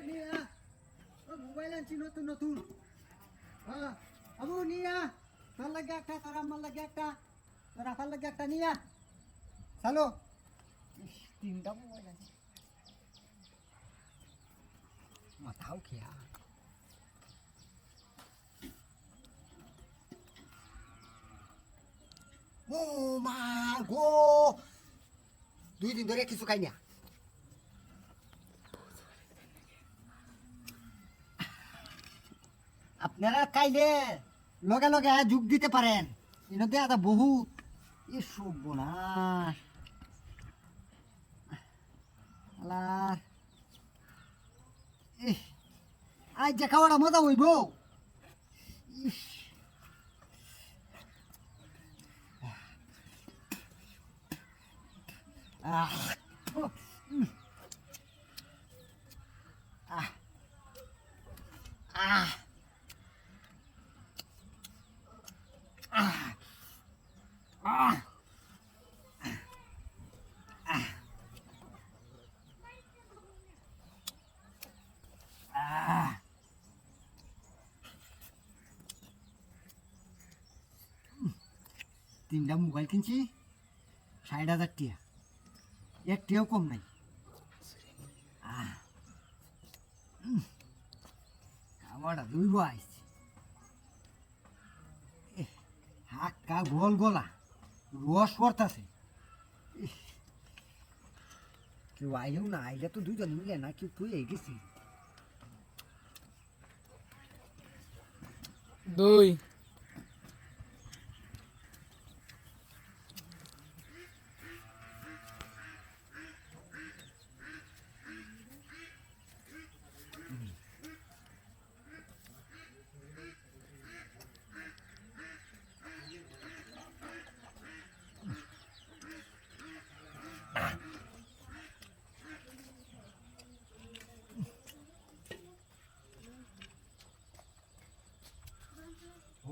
নিয়া ও মোবাইল আনছি নতুন নতুন হ্যাঁ আবু নিয়া তোর লাগে একটা তোর আমার লাগে একটা তোর আপার লাগে একটা নিয়া চলো তিনটা মোবাইল আছে মাথাও খেয়া ও মা গো 2 দিন ধরে কিছু খাই না আপনারা কাইলে লগে লগে যোগ দিতে পারেন ইনতে এটা বহুত ই সর্বনাশ আল্লাহ আজ যে খাওয়াটা মজা হইব ইস আহ আহ আহ তিনটা মোবাইল কিনছি 60,000 টাকা একটিও কম নাই খাওয়াটা দুইব আইছি হাক্কা গোল গোলা রস পড়তাছে কেউ আইলেও না আইলে তো দুইজন মিলে না কেউ তুই গেছি 2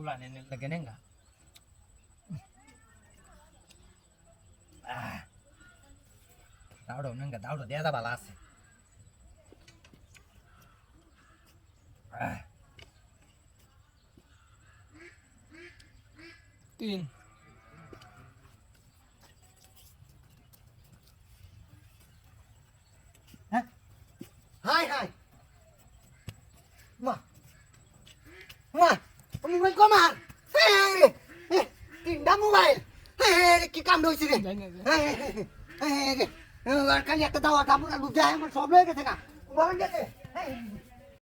Bulan ini lagi enggak? Tahu dong enggak tahu dong dia ada balas. Tin. Hah? Hai hai. Wah. Wah. Mobile কমার তিনটা মোবাইল কি কাম হয়েছে রে কালি একটা দাওয়া কামড় যায় আমার সব লয়ে গেছে না মোবাইল গেছে